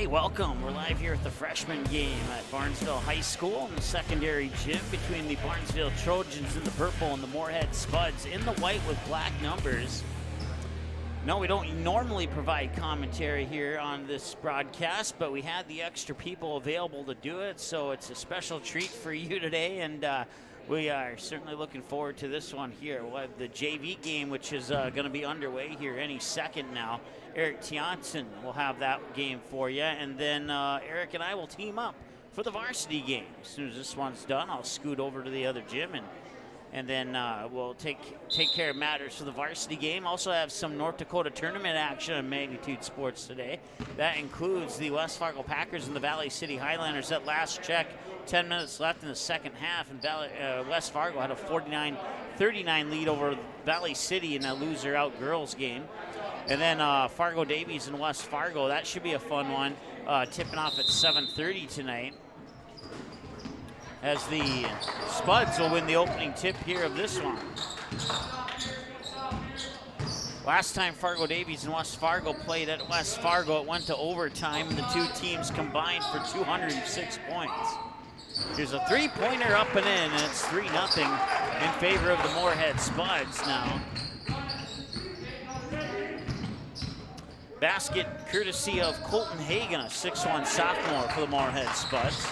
right, welcome. We're live here at the freshman game at Barnesville High School in the secondary gym between the Barnesville Trojans in the purple and the Moorhead Spuds in the white with black numbers. No, we don't normally provide commentary here on this broadcast, but we had the extra people available to do it, so it's a special treat for you today, and we are certainly looking forward to this one here. We'll have the JV game, which is going to be underway here any second now. Eric Tianson will have that game for you, and then Eric and I will team up for the varsity game. As soon as this one's done, I'll scoot over to the other gym, and then we'll take care of matters for the varsity game. Also have some North Dakota tournament action on Magnitude Sports today. That includes the West Fargo Packers and the Valley City Highlanders. At last check, 10 minutes left in the second half, and West Fargo had a 49-39 lead over Valley City in a loser-out girls game. And then Fargo Davies and West Fargo, that should be a fun one, tipping off at 7:30 tonight, as the Spuds will win the opening tip here of this one. Last time Fargo Davies and West Fargo played at West Fargo, it went to overtime, and the two teams combined for 206 points. Here's a three-pointer up and in, and it's 3-0 in favor of the Moorhead Spuds now. Basket courtesy of Colton Hagan, a 6'1" sophomore for the Moorhead Spuds.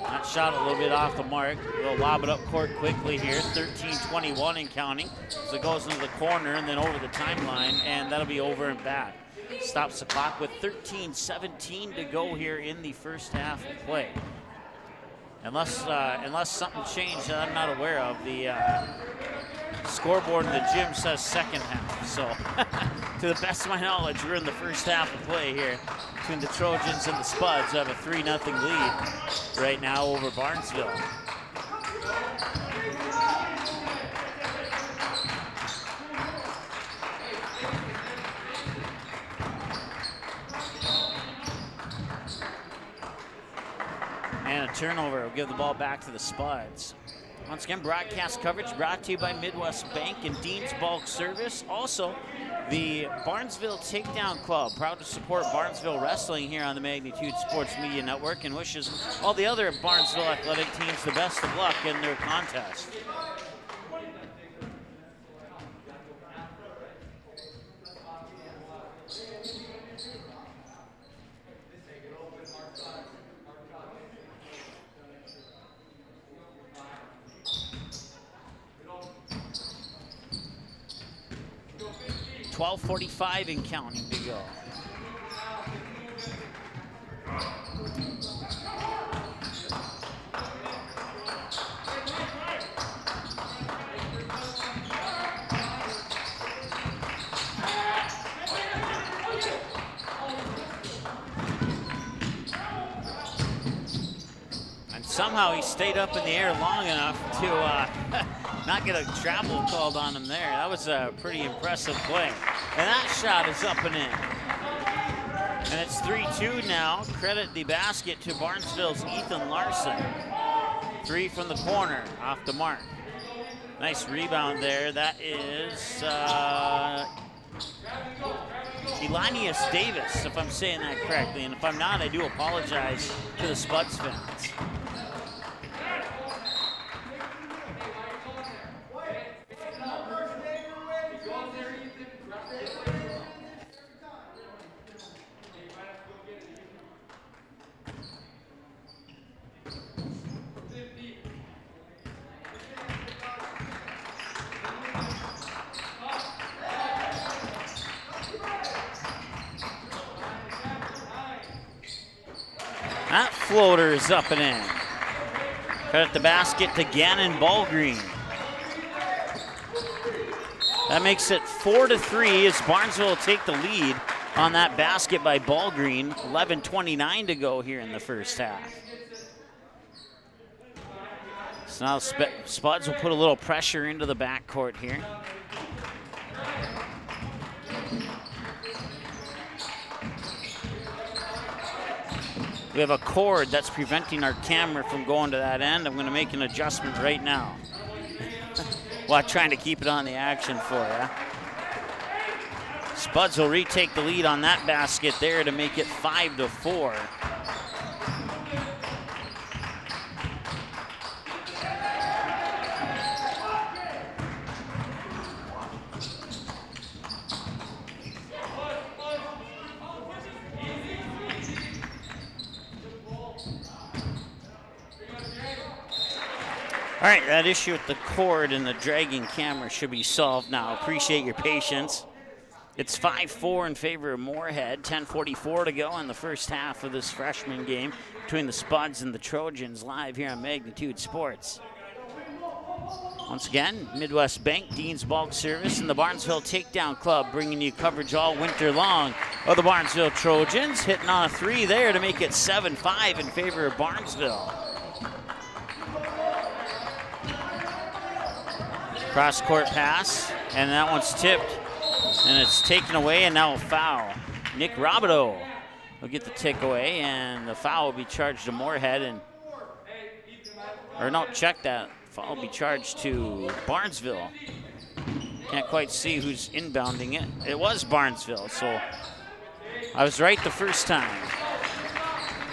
That shot a little bit off the mark. We'll lob it up court quickly here. 13-21 and counting. So it goes into the corner and then over the timeline, and that'll be over and back. Stops the clock with 13-17 to go here in the first half of play. Unless something changed that I'm not aware of, the scoreboard in the gym says second half. So to the best of my knowledge, we're in the first half of play here between the Trojans and the Spuds, who have a 3-0 lead right now over Barnesville. And a turnover will give the ball back to the Spuds. Once again, broadcast coverage brought to you by Midwest Bank and Dean's Bulk Service. Also, the Barnesville Takedown Club, proud to support Barnesville Wrestling here on the Magnitude Sports Media Network, and wishes all the other Barnesville athletic teams the best of luck in their contest. .45 and counting to go. And somehow he stayed up in the air long enough to not get a travel called on him there. That was a pretty impressive play. And that shot is up and in. And it's 3-2 now. Credit the basket to Barnesville's Ethan Larson. 3 from the corner, off the mark. Nice rebound there. That is Elanius Davis, if I'm saying that correctly. And if I'm not, I do apologize to the Spuds fans. That floater is up and in. Credit the basket to Gannon Ballgreen. That makes it 4-3 as Barnesville will take the lead on that basket by Ballgreen. 11:29 to go here in the first half. So now Spuds will put a little pressure into the backcourt here. We have a cord that's preventing our camera from going to that end. I'm going to make an adjustment right now while trying to keep it on the action for you. Spuds will retake the lead on that basket there to make it 5-4. All right, that issue with the cord and the dragging camera should be solved now. Appreciate your patience. It's 5-4 in favor of Moorhead. 10:44 to go in the first half of this freshman game between the Spuds and the Trojans, live here on Magnitude Sports. Once again, Midwest Bank, Dean's Bulk Service, and the Barnesville Takedown Club bringing you coverage all winter long of the Barnesville Trojans. Hitting on a three there to make it 7-5 in favor of Barnesville. Cross-court pass, and that one's tipped, and it's taken away, and now a foul. Nick Robideau will get the takeaway, and the foul will be charged to Moorhead, or no, check that. Foul will be charged to Barnesville. Can't quite see who's inbounding it. It was Barnesville, so I was right the first time.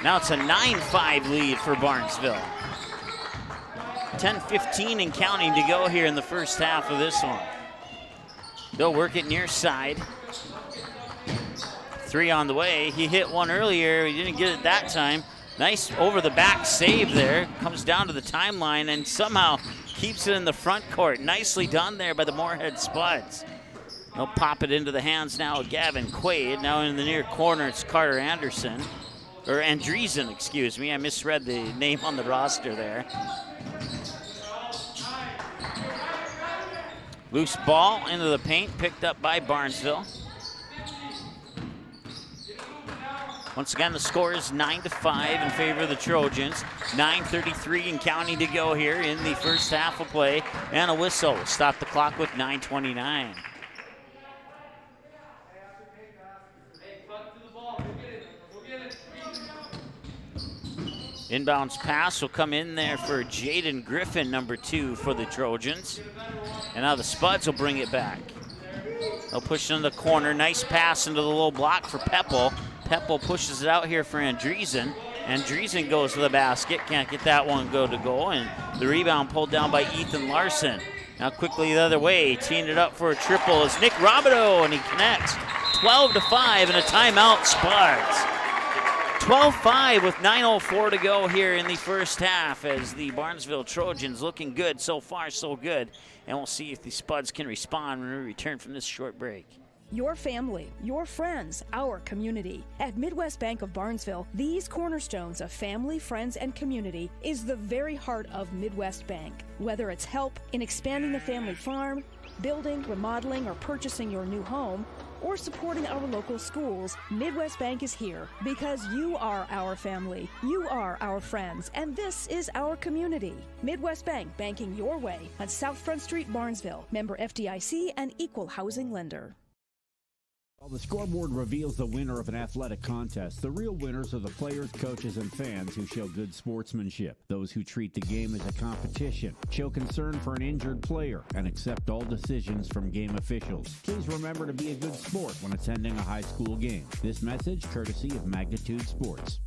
Now it's a 9-5 lead for Barnesville. 10:15 and counting to go here in the first half of this one. They'll work it near side. Three on the way. He hit one earlier. He didn't get it that time. Nice over the back save there. Comes down to the timeline and somehow keeps it in the front court. Nicely done there by the Moorhead Spuds. They'll pop it into the hands now of Gavin Quaid. Now in the near corner, it's Carter Anderson. Or Andreessen, excuse me. I misread the name on the roster there. Loose ball into the paint, picked up by Barnesville. Once again, the score is 9-5 in favor of the Trojans. 9:33 and counting to go here in the first half of play. And a whistle will stop the clock with 9:29. Inbounds pass will come in there for Jaden Griffin, number 2 for the Trojans. And now the Spuds will bring it back. They'll push it in the corner. Nice pass into the low block for Peppel. Peppel pushes it out here for Andreessen. Andreessen goes to the basket. Can't get that one go. And the rebound pulled down by Ethan Larson. Now quickly the other way. Teeing it up for a triple is Nick Robideau, and he connects. 12-5 and a timeout, Spuds. 12-5 with 9:04 to go here in the first half as the Barnesville Trojans looking good. So far, so good. And we'll see if the Spuds can respond when we return from this short break. Your family, your friends, our community. At Midwest Bank of Barnesville, these cornerstones of family, friends, and community is the very heart of Midwest Bank. Whether it's help in expanding the family farm, building, remodeling, or purchasing your new home, or supporting our local schools, Midwest Bank is here because you are our family, you are our friends, and this is our community. Midwest Bank, banking your way on South Front Street, Barnesville. Member FDIC and equal housing lender. While the scoreboard reveals the winner of an athletic contest, the real winners are the players, coaches, and fans who show good sportsmanship. Those who treat the game as a competition, show concern for an injured player, and accept all decisions from game officials. Please remember to be a good sport when attending a high school game. This message courtesy of Magnitude Sports.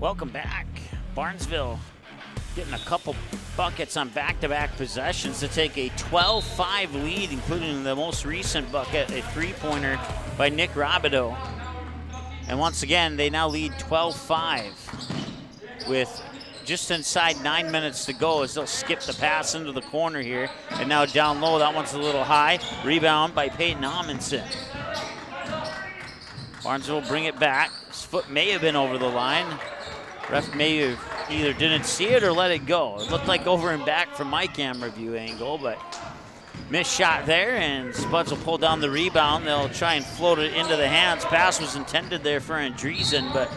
Welcome back. Barnesville getting a couple buckets on back-to-back possessions to take a 12-5 lead, including the most recent bucket, a three-pointer by Nick Robideau. And once again, they now lead 12-5 with just inside 9 minutes to go as they'll skip the pass into the corner here. And now down low, that one's a little high. Rebound by Peyton Amundsen. Barnesville will bring it back. His foot may have been over the line. Ref may have either didn't see it or let it go. It looked like over and back from my camera view angle, but missed shot there, and Spuds will pull down the rebound. They'll try and float it into the hands. Pass was intended there for Andreessen, but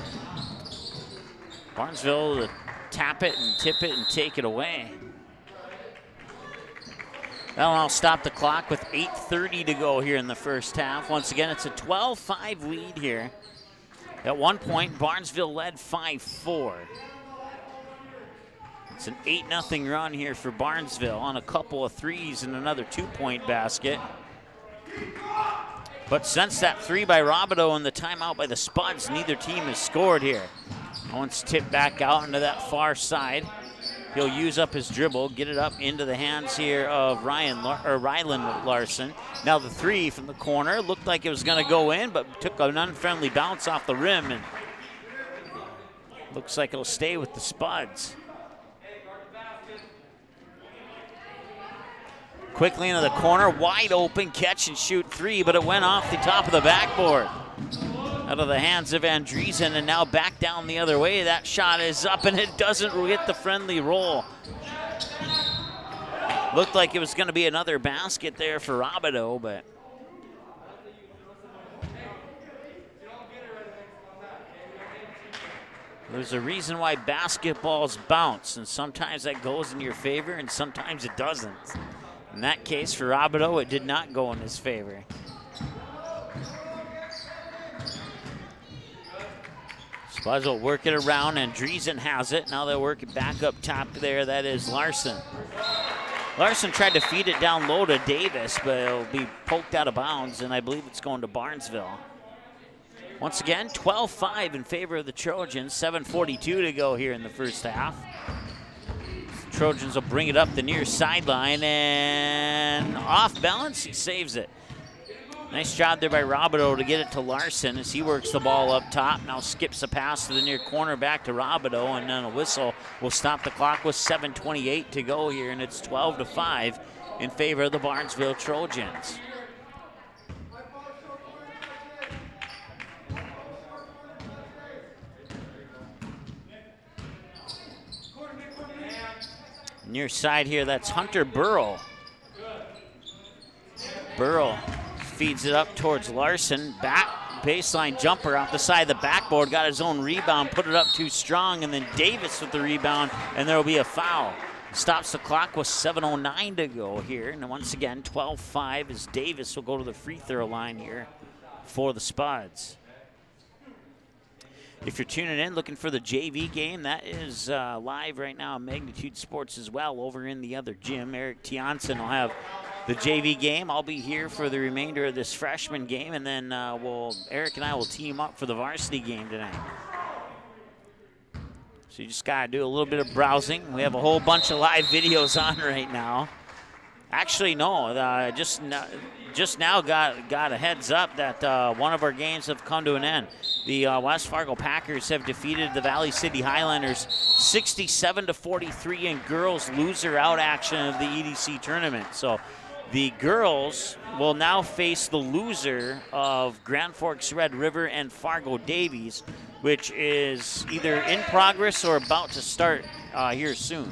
Barnesville will tap it and tip it and take it away. That'll now stop the clock with 8:30 to go here in the first half. Once again, it's a 12-5 lead here. At one point, Barnesville led 5-4. It's an 8-0 run here for Barnesville on a couple of threes and another 2-point basket. But since that 3 by Robideau and the timeout by the Spuds, neither team has scored here. Owens tipped back out into that far side. He'll use up his dribble, get it up into the hands here of Rylan Larson. Now the 3 from the corner looked like it was going to go in, but took an unfriendly bounce off the rim, and looks like it'll stay with the Spuds. Quickly into the corner, wide open catch and shoot 3, but it went off the top of the backboard. Out of the hands of Andreessen, and now back down the other way. That shot is up, and it doesn't get the friendly roll. Looked like it was going to be another basket there for Robideau, but there's a reason why basketballs bounce, and sometimes that goes in your favor, and sometimes it doesn't. In that case, for Robideau, it did not go in his favor. Spuds will work it around, and Andreessen has it. Now they'll work it back up top there. That is Larson. Larson tried to feed it down low to Davis, but it'll be poked out of bounds, and I believe it's going to Barnesville. Once again, 12-5 in favor of the Trojans. 7:42 to go here in the first half. Trojans will bring it up the near sideline, and off balance, he saves it. Nice job there by Robideau to get it to Larson as he works the ball up top. Now skips a pass to the near corner back to Robideau, and then a whistle will stop the clock with 7:28 to go here, and it's 12-5 in favor of the Barnesville Trojans. Near side here, that's Hunter Burrow. Burrow feeds it up towards Larson. Back baseline jumper off the side of the backboard. Got his own rebound, put it up too strong, and then Davis with the rebound, and there will be a foul. Stops the clock with 7:09 to go here. And once again, 12-5 as Davis will go to the free throw line here for the Spuds. If you're tuning in looking for the JV game, that is live right now on Magnitude Sports as well over in the other gym. Eric Tiansen will have the JV game. I'll be here for the remainder of this freshman game, and then Eric and I will team up for the varsity game tonight. So you just got to do a little bit of browsing. We have a whole bunch of live videos on right now. Actually, no, just now got a heads up that one of our games have come to an end. The West Fargo Packers have defeated the Valley City Highlanders 67-43 in girls loser out action of the EDC tournament. So the girls will now face the loser of Grand Forks Red River and Fargo Davies, which is either in progress or about to start here soon.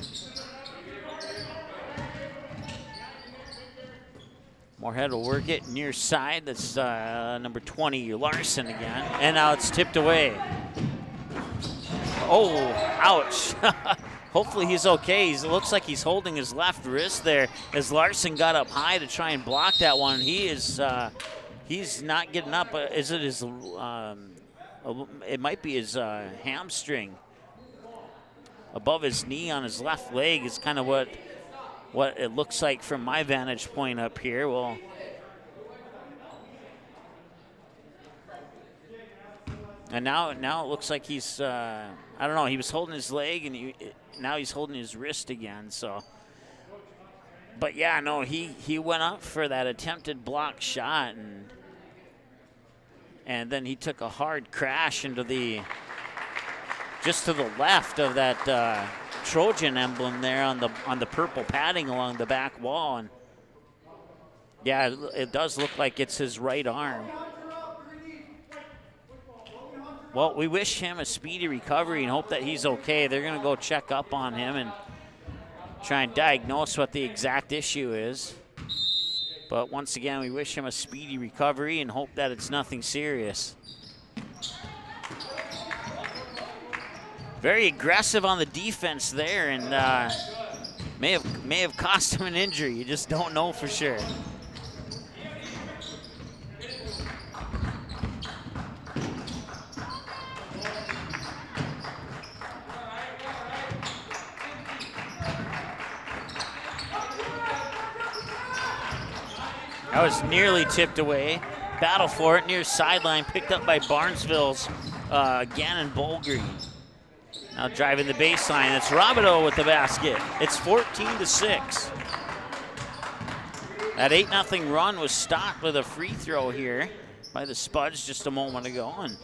Moorhead will work it near side. That's number 20, Larson again. And now it's tipped away. Oh, ouch. Hopefully he's okay. It looks like he's holding his left wrist there as Larson got up high to try and block that one. He's not getting up. Is it his, it might be his hamstring above his knee on his left leg is kind of what it looks like from my vantage point up here. Well, and now it looks like he's, I don't know, he was holding his leg, and now he's holding his wrist again, so. But yeah, no, he went up for that attempted block shot, and then he took a hard crash into just to the left of that Trojan emblem there on the purple padding along the back wall, and yeah, it does look like it's his right arm. Well, we wish him a speedy recovery and hope that he's okay. They're going to go check up on him and try and diagnose what the exact issue is. But once again, we wish him a speedy recovery and hope that it's nothing serious. Very aggressive on the defense there, and may have cost him an injury. You just don't know for sure. That was nearly tipped away. Battle for it near sideline, picked up by Barnesville's Gannon Bolgreen. Now driving the baseline, it's Robideau with the basket. It's 14-6. That 8-0 run was stopped with a free throw here by the Spuds just a moment ago. And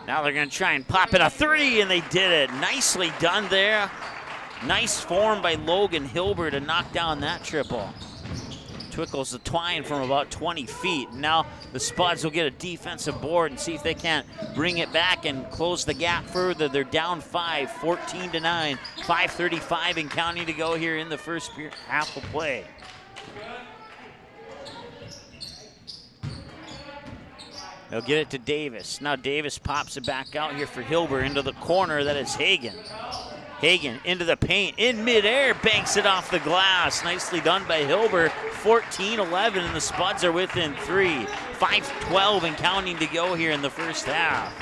now they're going to try and pop it a three, and they did it. Nicely done there. Nice form by Logan Hilber to knock down that triple. Twickles the twine from about 20 feet. Now the Spuds will get a defensive board and see if they can't bring it back and close the gap further. They're down 5, 14-9, 5:35 and counting to go here in the first half of play. They'll get it to Davis. Now Davis pops it back out here for Hilber into the corner. That is Hagan. Hagan into the paint, in midair, banks it off the glass. Nicely done by Hilber. 14-11, and the Spuds are within 3. 5:12 and counting to go here in the first half.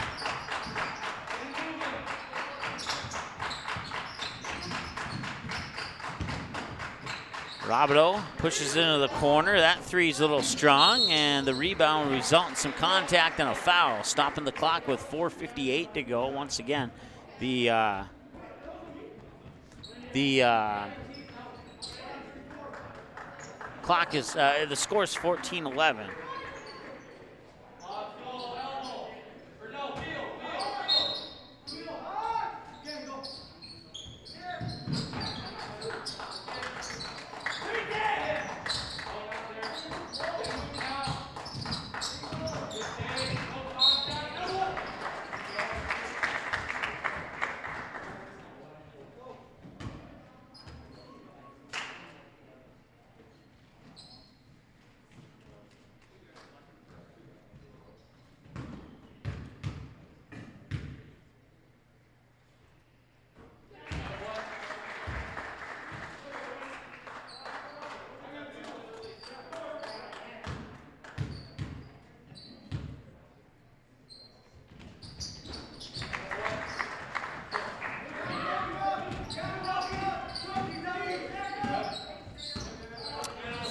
Robideau pushes into the corner. That three's a little strong, and the rebound will result in some contact and a foul, stopping the clock with 4:58 to go. Once again, the clock is, the score is 14-11.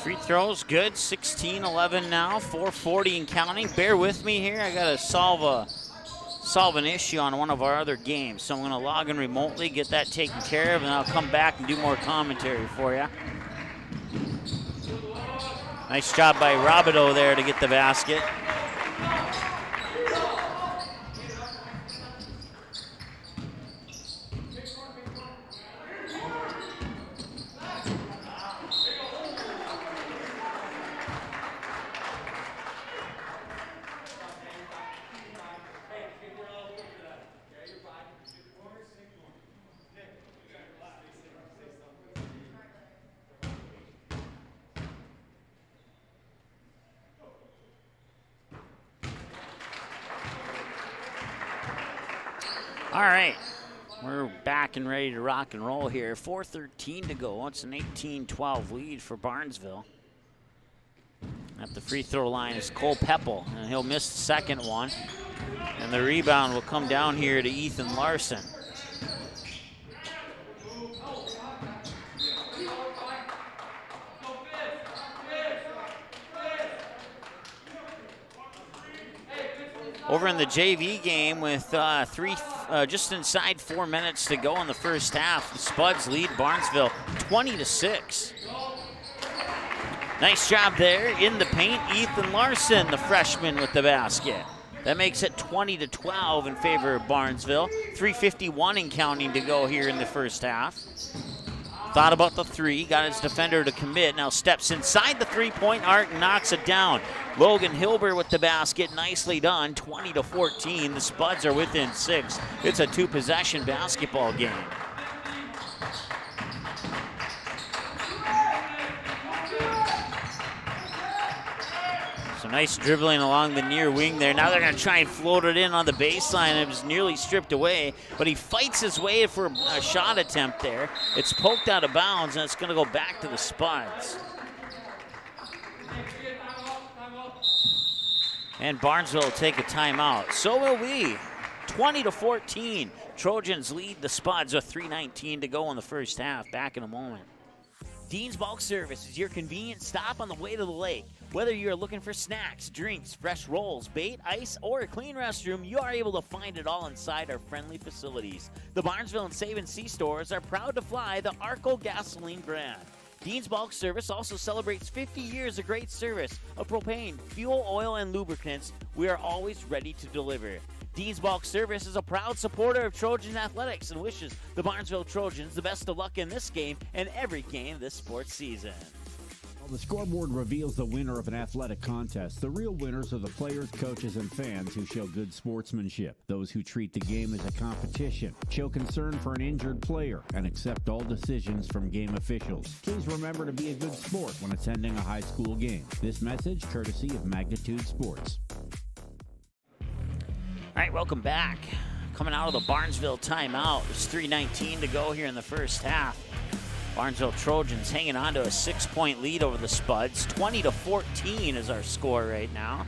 Free throws good, 16-11 now, 4:40 and counting. Bear with me here, I gotta solve an issue on one of our other games. So I'm gonna log in remotely, get that taken care of, and I'll come back and do more commentary for you. Nice job by Robideau there to get the basket. All right, we're back and ready to rock and roll here. 4:13 to go. It's an 18-12 lead for Barnesville. At the free throw line is Cole Peppel, and he'll miss the second one. And the rebound will come down here to Ethan Larson. Over in the JV game with just inside 4 minutes to go in the first half, the Spuds lead Barnesville 20-6. Nice job there in the paint. Ethan Larson, the freshman, with the basket. That makes it 20-12 in favor of Barnesville. 3:51 and counting to go here in the first half. Thought about the three, got his defender to commit, now steps inside the three-point arc and knocks it down. Logan Hilber with the basket, nicely done, 20-14. The Spuds are within 6. It's a two-possession basketball game. So nice dribbling along the near wing there. Now they're going to try and float it in on the baseline. It was nearly stripped away, but he fights his way for a shot attempt there. It's poked out of bounds, and it's going to go back to the Spuds. And Barnesville will take a timeout. So will we. 20-14. Trojans lead the Spuds with 3:19 to go in the first half. Back in a moment. Dean's Bulk Service is your convenient stop on the way to the lake. Whether you're looking for snacks, drinks, fresh rolls, bait, ice, or a clean restroom, you are able to find it all inside our friendly facilities. The Barnesville and Save & See stores are proud to fly the Arco gasoline brand. Dean's Bulk Service also celebrates 50 years of great service of propane, fuel, oil, and lubricants. We are always ready to deliver. Dean's Bulk Service is a proud supporter of Trojan athletics and wishes the Barnesville Trojans the best of luck in this game and every game this sports season. While the scoreboard reveals the winner of an athletic contest, the real winners are the players, coaches, and fans who show good sportsmanship. Those who treat the game as a competition, show concern for an injured player, and accept all decisions from game officials. Please remember to be a good sport when attending a high school game. This message courtesy of Magnitude Sports. All right, welcome back. Coming out of the Barnesville timeout. There's 3:19 to go here in the first half. Barnesville Trojans hanging on to a 6-point lead over the Spuds. 20-14 is our score right now.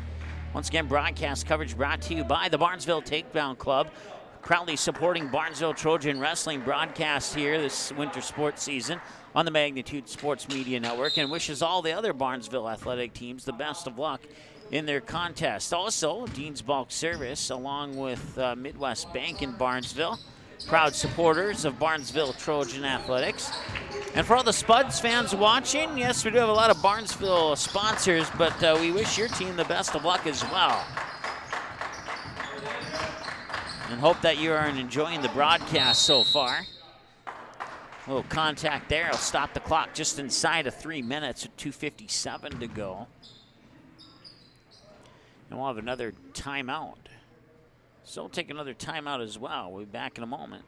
Once again, broadcast coverage brought to you by the Barnesville Takedown Club. Proudly supporting Barnesville Trojan Wrestling broadcast here this winter sports season on the Magnitude Sports Media Network, and wishes all the other Barnesville athletic teams the best of luck in their contest. Also, Dean's Bulk Service, along with Midwest Bank in Barnesville, proud supporters of Barnesville Trojan Athletics. And for all the Spuds fans watching, yes, we do have a lot of Barnesville sponsors, but we wish your team the best of luck as well. And hope that you are enjoying the broadcast so far. A little contact there. I'll stop the clock just inside of 3 minutes with 2:57 to go. And we'll have another timeout. So we'll take another timeout as well. We'll be back in a moment.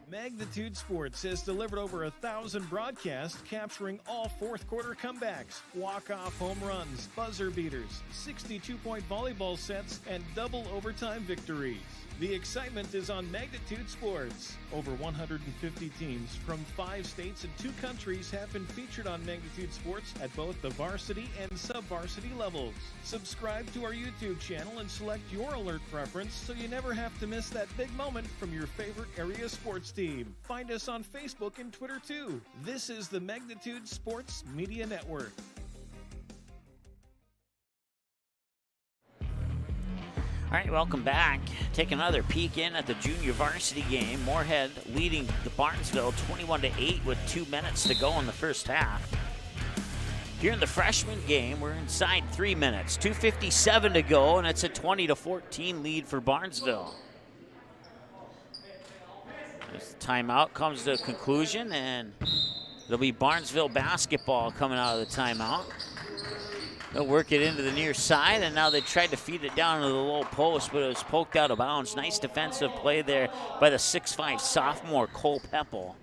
Magnitude Sports has delivered over 1,000 broadcasts capturing all fourth quarter comebacks, walk-off home runs, buzzer beaters, 62-point volleyball sets, and double overtime victories. The excitement is on Magnitude Sports. Over 150 teams from 5 states and 2 countries have been featured on Magnitude Sports at both the varsity and sub-varsity levels. Subscribe to our YouTube channel and select your alert preference so you never have to miss that big moment from your favorite area sports team. Find us on Facebook and Twitter too. This is the Magnitude Sports Media Network. All right, welcome back. Take another peek in at the junior varsity game. Moorhead leading the Barnesville 21-8 with 2 minutes to go in the first half. Here in the freshman game, we're inside 3 minutes. 2:57 to go, and it's a 20-14 lead for Barnesville. This timeout comes to a conclusion, and it'll be Barnesville basketball coming out of the timeout. They'll work it into the near side, and now they tried to feed it down to the low post, but it was poked out of bounds. Nice defensive play there by the 6'5 sophomore, Cole Peppel.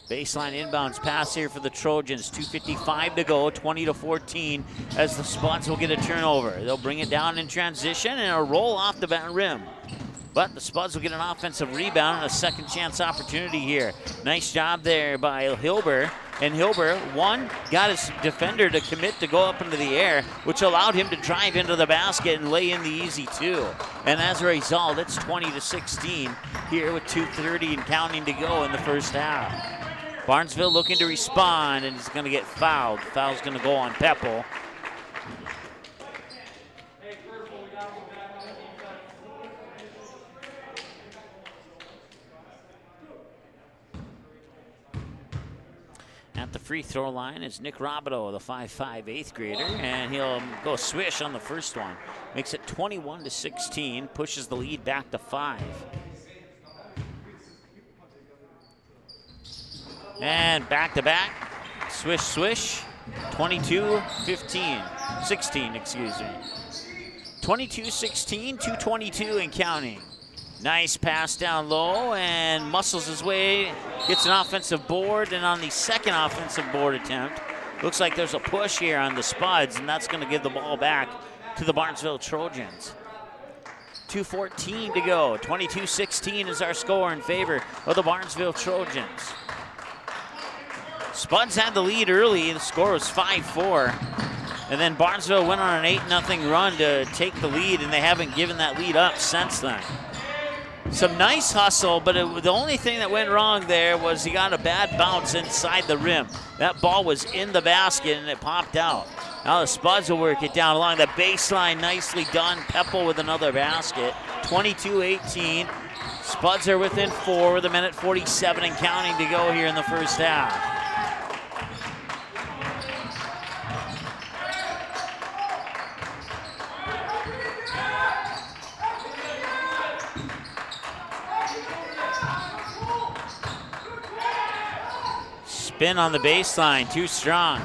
Baseline inbounds pass here for the Trojans. 2:55 to go, 20-14, as the Spuds will get a turnover. They'll bring it down in transition and a roll off the rim. But the Spuds will get an offensive rebound and a second chance opportunity here. Nice job there by Hilber. And Hilber, got his defender to commit to go up into the air, which allowed him to drive into the basket and lay in the easy 2. And as a result, it's 20-16 here with 2:30 and counting to go in the first half. Barnesville looking to respond, and he's going to get fouled. Foul's going to go on Peppel. At the free throw line is Nick Robideau, the 5'5 8th grader, and he'll go swish on the first one. Makes it 21-16, pushes the lead back to 5. And back-to-back, swish, swish, 22-15, 16, excuse me. 22-16, 2:22 and counting. Nice pass down low, and muscles his way, gets an offensive board, and on the second offensive board attempt, looks like there's a push here on the Spuds, and that's going to give the ball back to the Barnesville Trojans. 2:14 to go. 22-16 is our score in favor of the Barnesville Trojans. Spuds had the lead early. The score was 5-4. And then Barnesville went on an 8-0 run to take the lead, and they haven't given that lead up since then. Some nice hustle, but the only thing that went wrong there was he got a bad bounce inside the rim. That ball was in the basket and it popped out. Now the Spuds will work it down along the baseline. Nicely done. Peppel with another basket. 22-18. Spuds are within 4 with 1:47 and counting to go here in the first half. Spin on the baseline, too strong.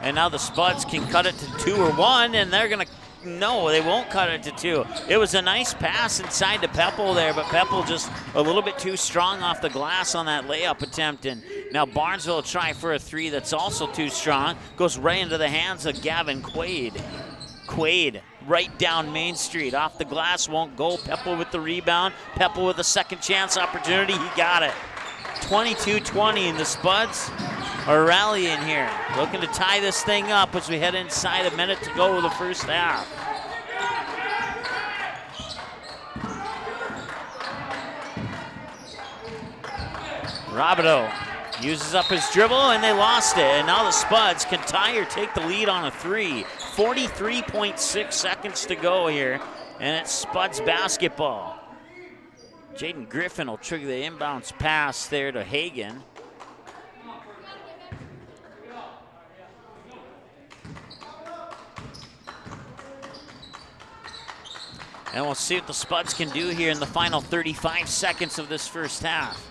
And now the Spuds can cut it to 2 or 1, and they're gonna, no, they won't cut it to 2. It was a nice pass inside to Peppel there, but Peppel just a little bit too strong off the glass on that layup attempt. And now Barnesville will try for a 3 that's also too strong. Goes right into the hands of Gavin Quaid. Quaid right down Main Street. Off the glass, won't go. Peppel with the rebound. Peppel with a second chance opportunity. He got it. 22-20, and the Spuds are rallying here. Looking to tie this thing up as we head inside a minute to go with the first half. Robideau uses up his dribble, and they lost it. And now the Spuds can tie or take the lead on a 3. 43.6 seconds to go here, and it's Spuds basketball. Jaden Griffin will trigger the inbounds pass there to Hagan. And we'll see what the Spuds can do here in the final 35 seconds of this first half.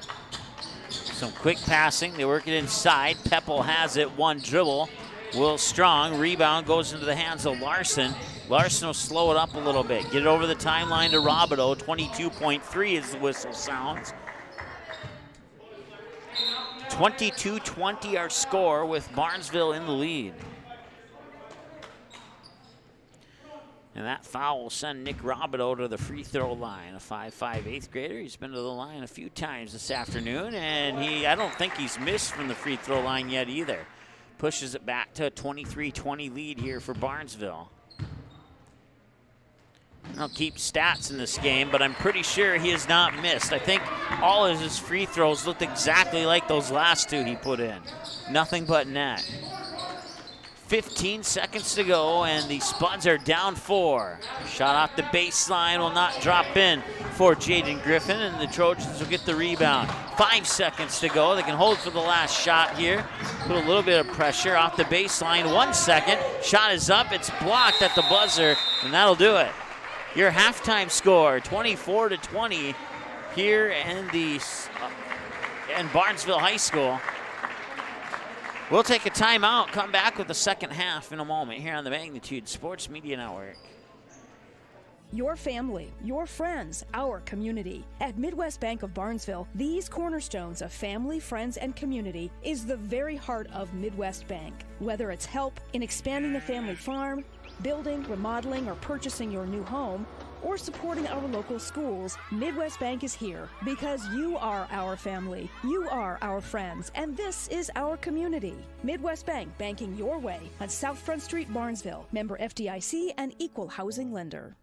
Some quick passing, they work it inside. Peppel has it, 1 dribble. Will Strong, rebound goes into the hands of Larson. Larson will slow it up a little bit. Get it over the timeline to Robideau. 22.3 as the whistle sounds. 22-20 our score with Barnesville in the lead. And that foul will send Nick Robideau to the free throw line. A 5'5" 8th grader. He's been to the line a few times this afternoon, and I don't think he's missed from the free throw line yet either. Pushes it back to a 23-20 lead here for Barnesville. I don't keep stats in this game, but I'm pretty sure he has not missed. I think all of his free throws looked exactly like those last 2 he put in. Nothing but net. 15 seconds to go, and the Spuds are down 4. Shot off the baseline will not drop in for Jaden Griffin, and the Trojans will get the rebound. 5 seconds to go. They can hold for the last shot here. Put a little bit of pressure off the baseline. 1 second. Shot is up. It's blocked at the buzzer, and that'll do it. Your halftime score, 24-20 here in Barnesville High School. We'll take a timeout, come back with the second half in a moment here on the Magnitude Sports Media Network. Your family, your friends, our community. At Midwest Bank of Barnesville, these cornerstones of family, friends, and community is the very heart of Midwest Bank. Whether it's help in expanding the family farm, building, remodeling, or purchasing your new home, or supporting our local schools, Midwest Bank is here because you are our family, you are our friends, and this is our community. Midwest Bank, banking your way on South Front Street, Barnesville. Member FDIC and equal housing lender.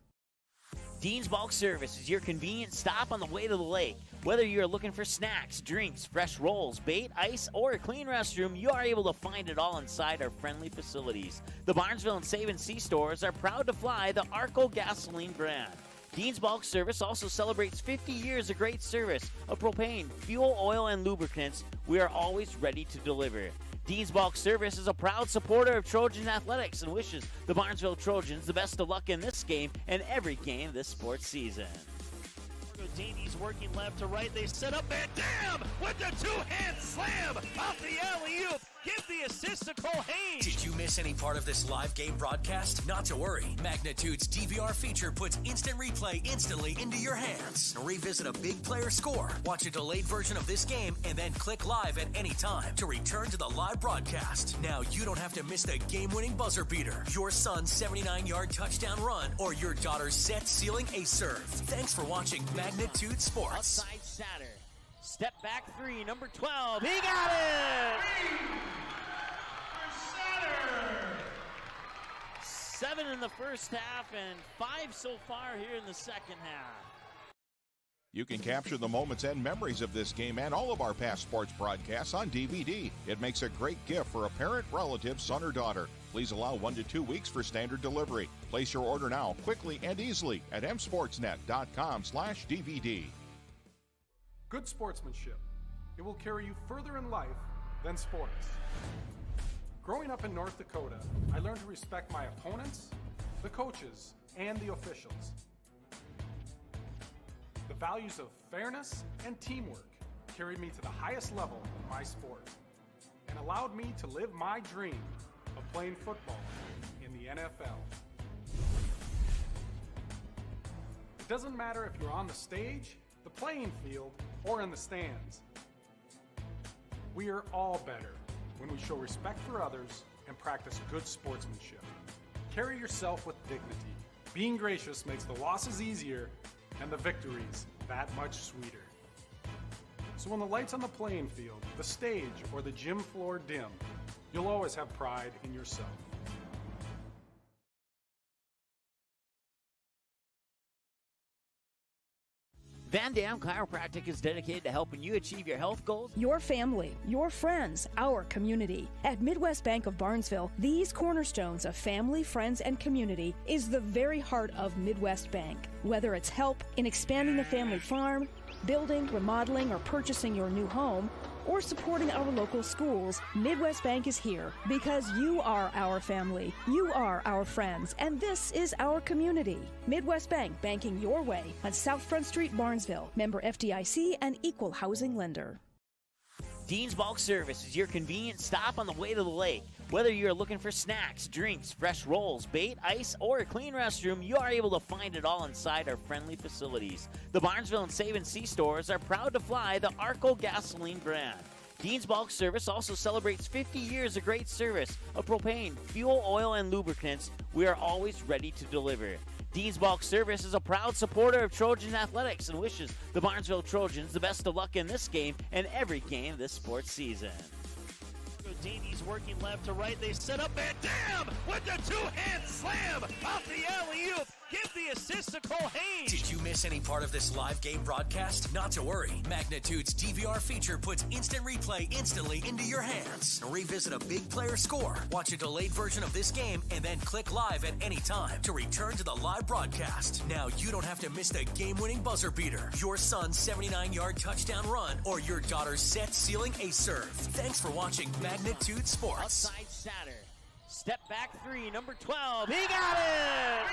Dean's Bulk Service is your convenient stop on the way to the lake. Whether you're looking for snacks, drinks, fresh rolls, bait, ice, or a clean restroom, you are able to find it all inside our friendly facilities. The Barnesville and Save & See stores are proud to fly the Arco gasoline brand. Dean's Bulk Service also celebrates 50 years of great service of propane, fuel, oil, and lubricants. We are always ready to deliver. Dean's Bulk Service is a proud supporter of Trojan athletics and wishes the Barnesville Trojans the best of luck in this game and every game this sports season. Davies working left to right. They set up and damn with the two-hand slam off the alley-oop. Give the assist to Cole Haynes. Did you miss any part of this live game broadcast? Not to worry. Magnitude's DVR feature puts instant replay instantly into your hands. Revisit a big player score, watch a delayed version of this game, and then click live at any time to return to the live broadcast. Now you don't have to miss the game-winning buzzer beater, your son's 79-yard touchdown run, or your daughter's set-sealing ace serve. Thanks for watching Magnitude Sports. Outside Satter. Step back 3, number 12. He got it! 7 in the first half and 5 so far here in the second half. You can capture the moments and memories of this game and all of our past sports broadcasts on DVD. It makes a great gift for a parent, relative, son, or daughter. Please allow 1 to 2 weeks for standard delivery. Place your order now, quickly and easily at msportsnet.com/DVD. Good sportsmanship. It will carry you further in life than sports. Growing up in North Dakota, I learned to respect my opponents, the coaches, and the officials. The values of fairness and teamwork carried me to the highest level in my sport and allowed me to live my dream of playing football in the NFL. It doesn't matter if you're on the stage, the playing field, or in the stands. We are all better when we show respect for others and practice good sportsmanship. Carry yourself with dignity. Being gracious makes the losses easier and the victories that much sweeter. So when the lights on the playing field, the stage, or the gym floor dim, you'll always have pride in yourself. Van Dam Chiropractic is dedicated to helping you achieve your health goals. Your family, your friends, our community. At Midwest Bank of Barnesville, these cornerstones of family, friends, and community is the very heart of Midwest Bank. Whether it's help in expanding the family farm, building, remodeling, or purchasing your new home, or supporting our local schools, Midwest Bank is here because you are our family, you are our friends, and this is our community. Midwest Bank, banking your way on South Front Street, Barnesville. Member FDIC and equal housing lender. Dean's Bulk Service is your convenient stop on the way to the lake. Whether you're looking for snacks, drinks, fresh rolls, bait, ice, or a clean restroom, you are able to find it all inside our friendly facilities. The Barnesville and Save and Sea stores are proud to fly the Arco gasoline brand. Dean's Bulk Service also celebrates 50 years of great service of propane, fuel, oil, and lubricants. We are always ready to deliver. Dean's Bulk Service is a proud supporter of Trojan Athletics and wishes the Barnesville Trojans the best of luck in this game and every game this sports season. Davies working left to right. They set up Van Dam with the two-hand slam off the alley-oop. Give the assist to Cole Haynes. Did you miss any part of this live game broadcast? Not to worry. Magnitude's DVR feature puts instant replay instantly into your hands. Revisit a big player score, watch a delayed version of this game, and then click live at any time to return to the live broadcast. Now you don't have to miss the game-winning buzzer beater, your son's 79-yard touchdown run, or your daughter's set-sealing ace serve. Thanks for watching Magnitude Sports. Outside Satter. Step back three, number 12. He got it!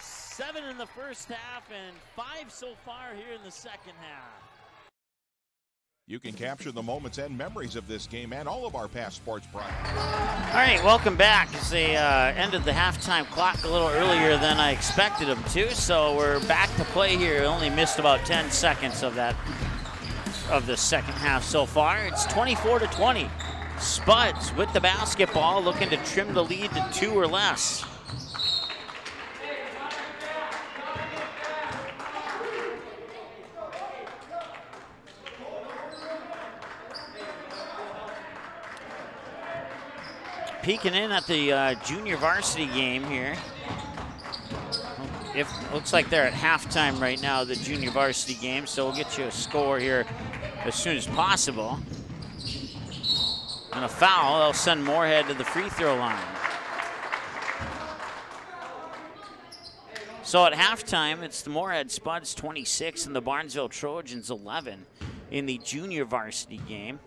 7 in the first half and 5 so far here in the second half. You can capture the moments and memories of this game and all of our past sports broadcasts. All right, welcome back. As they ended the halftime clock a little earlier than I expected them to, so we're back to play here. Only missed about 10 seconds of the second half so far. It's 24-20. Spuds with the basketball, looking to trim the lead to 2 or less. Peeking in at the junior varsity game here. Looks like they're at halftime right now, the junior varsity game, so we'll get you a score here as soon as possible. And a foul, they'll send Moorhead to the free throw line. So at halftime, it's the Moorhead Spuds 26 and the Barnesville Trojans 11 in the junior varsity game.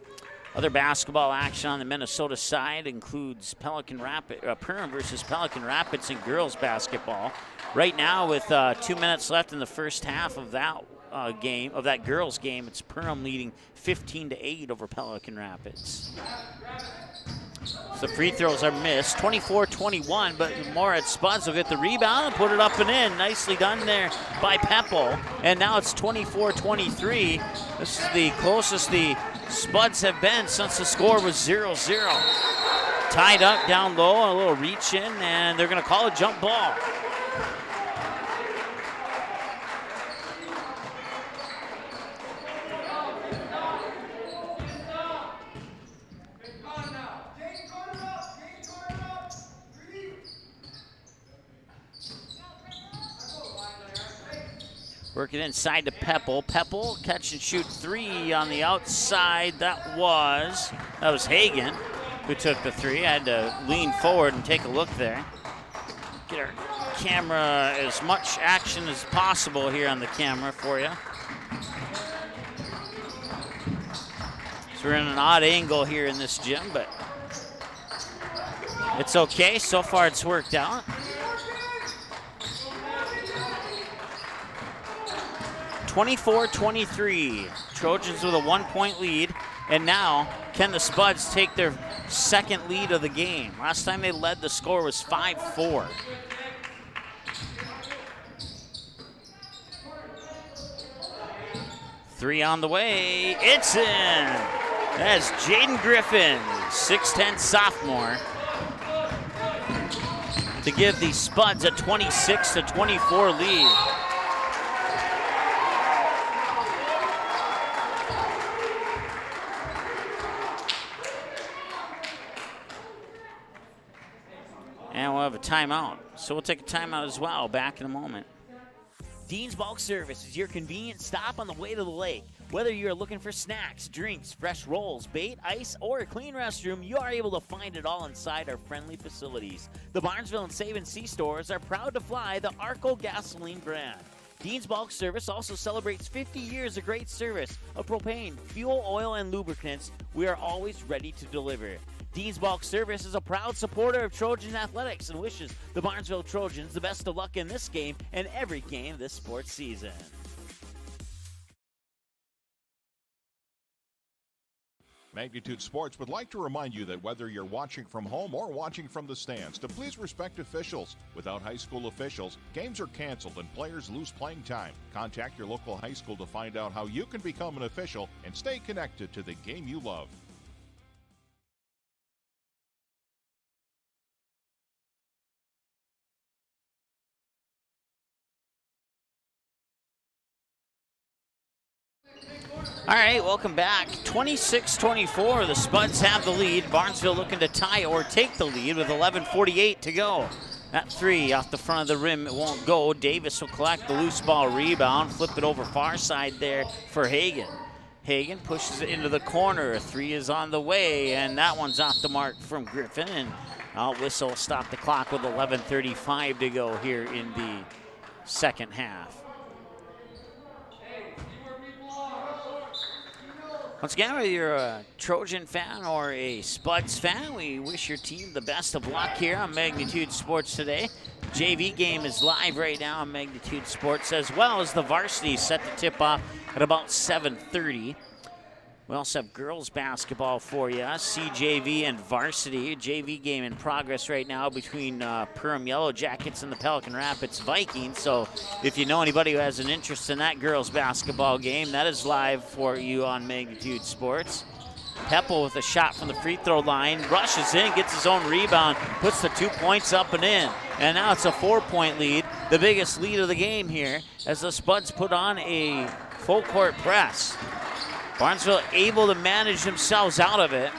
Other basketball action on the Minnesota side includes Perham versus Pelican Rapids in girls basketball. Right now, with 2 minutes left in the first half of that girls game, it's Perham leading 15-8 over Pelican Rapids. So the free throws are missed, 24-21, but Moorhead Spuds will get the rebound and put it up and in. Nicely done there by Pepple. And now it's 24-23. This is the closest the Spuds have been since the score was 0-0. Tied up down low, a little reach in, and they're going to call a jump ball. Working inside to Pepple. Pepple, catch and shoot 3 on the outside. That was Hagen who took the 3. I had to lean forward and take a look there. Get our camera as much action as possible here on the camera for you. So we're in an odd angle here in this gym, but it's okay. So far it's worked out. (24-23). Trojans with a 1-point lead. And now, can the Spuds take their second lead of the game? Last time they led, the score was 5-4. Three on the way. It's in. That's Jaden Griffin, 6'10" sophomore, to give the Spuds a 26-24 lead. And we'll have a timeout. So we'll take a timeout as well. Back in a moment. Dean's Bulk Service is your convenient stop on the way to the lake. Whether you're looking for snacks, drinks, fresh rolls, bait, ice, or a clean restroom, you are able to find it all inside our friendly facilities. The Barnesville and Save & See stores are proud to fly the Arco gasoline brand. Dean's Bulk Service also celebrates 50 years of great service of propane, fuel, oil, and lubricants. We are always ready to deliver. Dean's Bulk Service is a proud supporter of Trojan athletics and wishes the Barnesville Trojans the best of luck in this game and every game this sports season. Magnitude Sports would like to remind you that whether you're watching from home or watching from the stands, to please respect officials. Without high school officials, games are canceled and players lose playing time. Contact your local high school to find out how you can become an official and stay connected to the game you love. All right, welcome back. 26-24, the Spuds have the lead. Barnesville looking to tie or take the lead with 11:48 to go. That 3 off the front of the rim, it won't go. Davis will collect the loose ball rebound, flip it over far side there for Hagen. Hagen pushes it into the corner. 3 is on the way, and that one's off the mark from Griffin. And I'll whistle, stop the clock with 11:35 to go here in the second half. Once again, whether you're a Trojan fan or a Spuds fan, we wish your team the best of luck here on Magnitude Sports today. JV game is live right now on Magnitude Sports, as well as the varsity set to tip off at about 7:30. We also have girls basketball for you, CJV and varsity. JV game in progress right now between Perham Yellow Jackets and the Pelican Rapids Vikings. So if you know anybody who has an interest in that girls basketball game, that is live for you on Magnitude Sports. Pepple with a shot from the free throw line, rushes in, gets his own rebound, puts the 2 points up and in. And now it's a 4-point lead, the biggest lead of the game here, as the Spuds put on a full court press. Barnesville able to manage themselves out of it.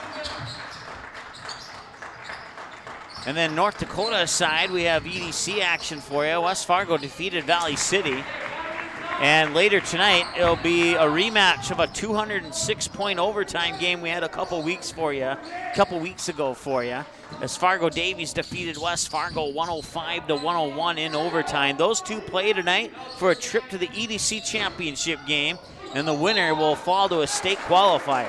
And then North Dakota side, we have EDC action for you. West Fargo defeated Valley City. And later tonight, it'll be a rematch of a 206-point overtime game we had a couple weeks ago for you. As Fargo Davies defeated West Fargo 105-101 in overtime. Those two play tonight for a trip to the EDC championship game, and the winner will fall to a state qualifier.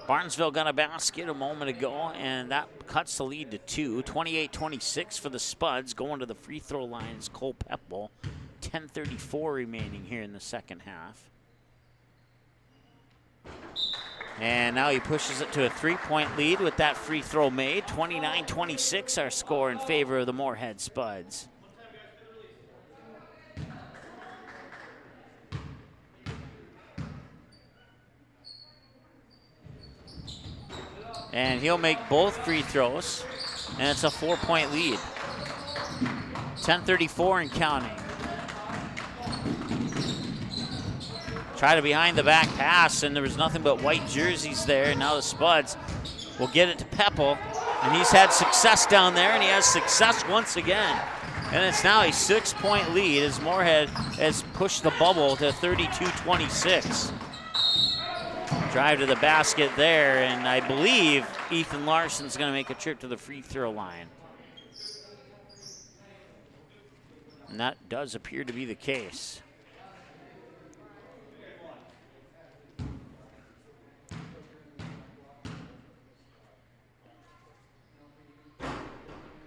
Barnesville got a basket a moment ago, and that cuts the lead to 2. 28-26 for the Spuds. Going to the free throw lines, Cole Pepple. 10:34 remaining here in the second half. And now he pushes it to a 3-point lead with that free throw made. 29-26 our score in favor of the Moorhead Spuds. And he'll make both free throws, and it's a 4-point lead. 10:34 and counting. Try to behind the back pass, and there was nothing but white jerseys there. Now the Spuds will get it to Pepple. And he's had success down there, and he has success once again. And it's now a 6-point lead as Moorhead has pushed the bubble to 32-26. Drive to the basket there, and I believe Ethan Larson's going to make a trip to the free throw line. And that does appear to be the case.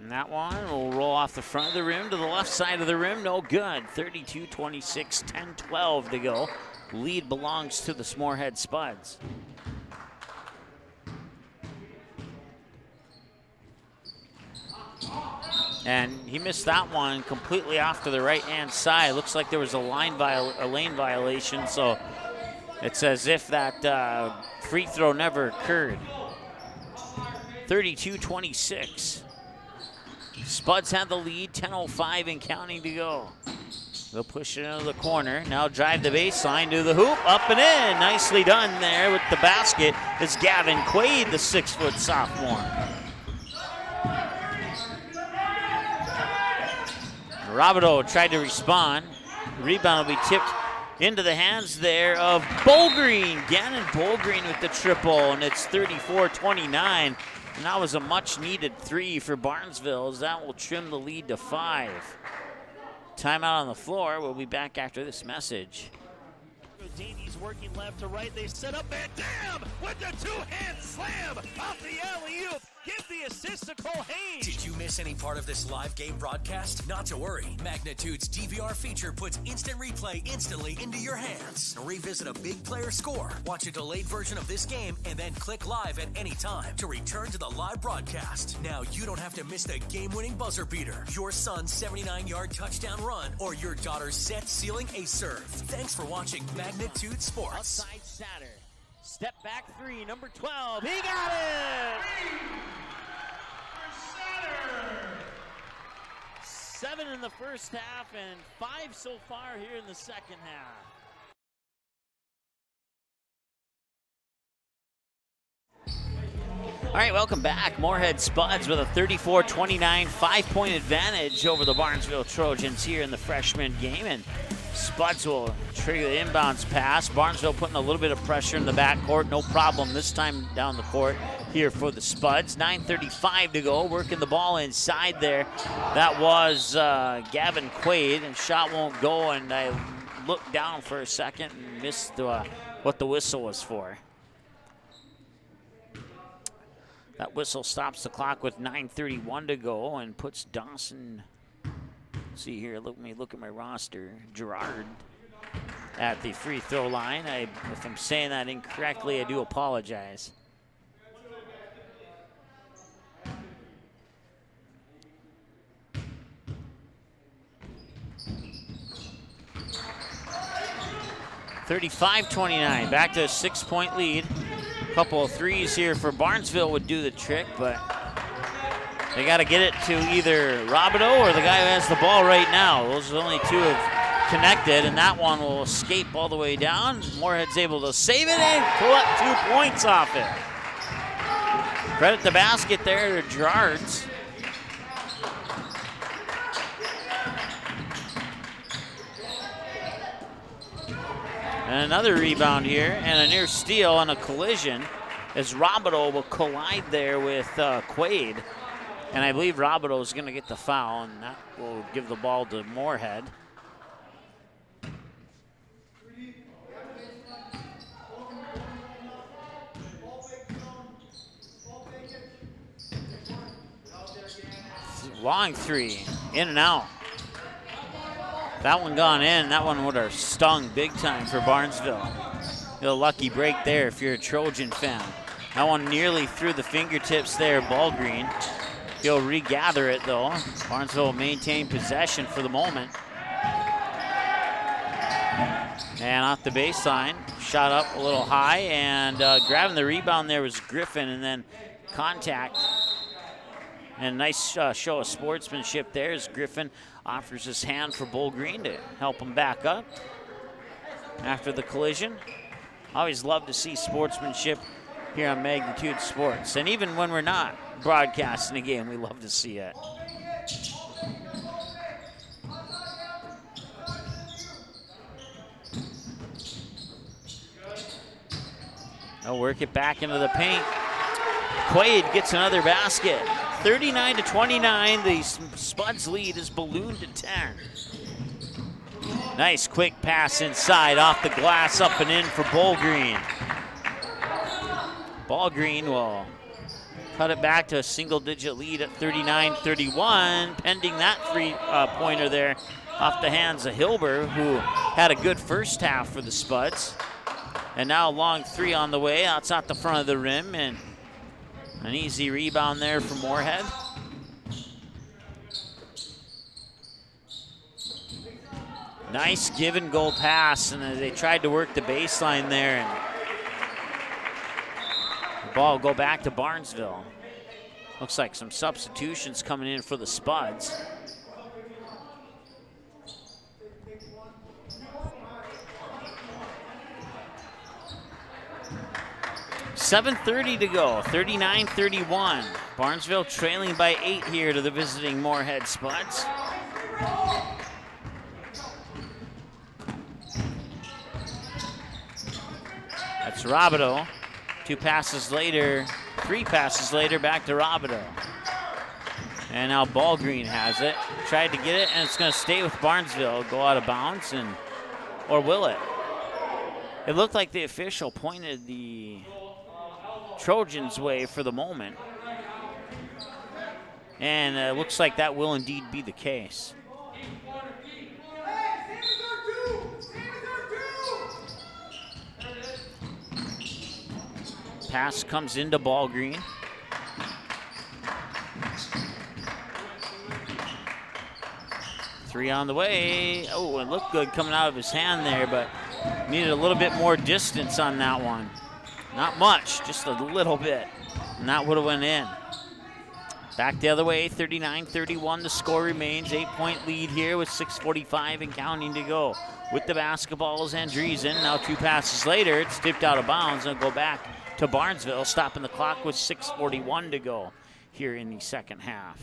And that one will roll off the front of the rim to the left side of the rim. No good. 32-26, 10-12 to go. Lead belongs to the Moorhead Spuds. And he missed that one completely off to the right-hand side. Looks like there was a lane violation, so it's as if that free throw never occurred. 32-26. Spuds have the lead, 10:05 and counting to go. They'll push it into the corner. Now drive the baseline to the hoop, up and in. Nicely done there with the basket. It's Gavin Quaid, the 6-foot sophomore. Robideau tried to respond. The rebound will be tipped into the hands there of Bolgreen. Gannon Bolgreen with the triple, and it's 34-29. And that was a much-needed 3 for Barnesville, as that will trim the lead to 5. Timeout on the floor. We'll be back after this message. Davies working left to right. They set up Van Dam with the two-hand slam off the alley-oop. Give the assist to Cole Haynes. Did you miss any part of this live game broadcast? Not to worry. Magnitude's DVR feature puts instant replay instantly into your hands. Revisit a big player score, watch a delayed version of this game, and then click live at any time to return to the live broadcast. Now you don't have to miss the game-winning buzzer beater, your son's 79-yard touchdown run, or your daughter's set-sealing ace serve. Thanks for watching Magnitude Sports. Outside Satter. Step back 3, number 12. He got it! 7 in the first half and 5 so far here in the second half. All right, welcome back. Moorhead Spuds with a 34-29 5-point advantage over the Barnesville Trojans here in the freshman game. And Spuds will trigger the inbounds pass. Barnesville putting a little bit of pressure in the backcourt. No problem this time down the court here for the Spuds. 9:35 to go. Working the ball inside there. That was Gavin Quaid, and shot won't go. And I looked down for a second and missed what the whistle was for. That whistle stops the clock with 9:31 to go and puts Dawson. See here, let me look at my roster. Gerard at the free throw line. If I'm saying that incorrectly, I do apologize. (35-29), back to a 6-point lead. A couple of threes here for Barnesville would do the trick, but they got to get it to either Robideau or the guy who has the ball right now. Those are the only two have connected, and that one will escape all the way down. Moorhead's able to save it and collect 2 points off it. Credit the basket there to Gerards. And another rebound here, and a near steal and a collision as Robideau will collide there with Quaid. And I believe Robideau is going to get the foul, and that will give the ball to Moorhead. Long 3, in and out. That one gone in, that one would have stung big time for Barnesville. A lucky break there if you're a Trojan fan. That one nearly through the fingertips there, Ballgreen. He'll regather it though. Barnesville will maintain possession for the moment. And off the baseline, shot up a little high, and grabbing the rebound there was Griffin, and then contact. And nice show of sportsmanship there as Griffin offers his hand for Ballgreen to help him back up after the collision. Always love to see sportsmanship here on Magnitude Sports. And even when we're not broadcasting a game. We love to see it. They'll work it back into the paint. Quaid gets another basket. 39-29, the Spuds lead is ballooned to 10. Nice quick pass inside, off the glass, up and in for Ballgreen. Ballgreen will cut it back to a single-digit lead at 39-31, pending that three-pointer there off the hands of Hilber, who had a good first half for the Spuds. And now a long three on the way, outside the front of the rim, and an easy rebound there for Moorhead. Nice give and go pass, and they tried to work the baseline there, and the ball will go back to Barnesville. Looks like some substitutions coming in for the Spuds. .7:30 to go, 39-31. Barnesville trailing by 8 here to the visiting Moorhead Spuds. That's Robideau. 2 passes later, 3 passes later, back to Robideau. And now Ballgreen has it. Tried to get it, and it's going to stay with Barnesville. Go out of bounds, or will it? It looked like the official pointed the Trojans' way for the moment. And it looks like that will indeed be the case. Pass comes into Ballgreen. Three on the way. Oh, it looked good coming out of his hand there, but needed a little bit more distance on that one. Not much, just a little bit, and that would have went in. Back the other way, 39-31, the score remains. 8-point lead here with 6:45 and counting to go. With the basketball is Andreessen. Now 2 passes later, it's tipped out of bounds and go back to Barnesville, stopping the clock with 6:41 to go here in the second half.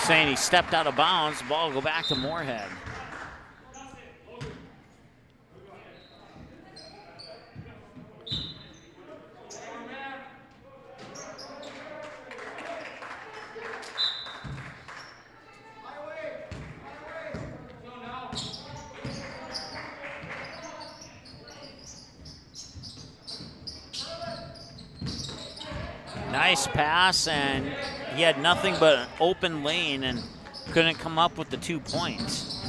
Saying he stepped out of bounds, the ball will go back to Moorhead. Nice pass, and he had nothing but an open lane and couldn't come up with the 2 points.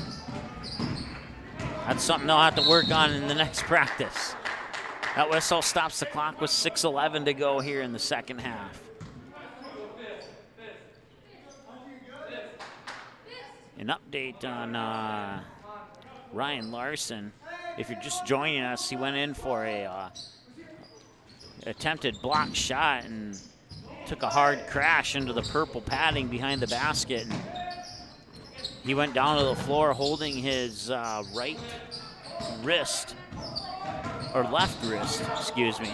That's something they'll have to work on in the next practice. That whistle stops the clock with 6:11 to go here in the second half. An update on Ryan Larson. If you're just joining us, he went in for a attempted block shot and took a hard crash into the purple padding behind the basket. And he went down to the floor holding his right wrist, or left wrist, excuse me.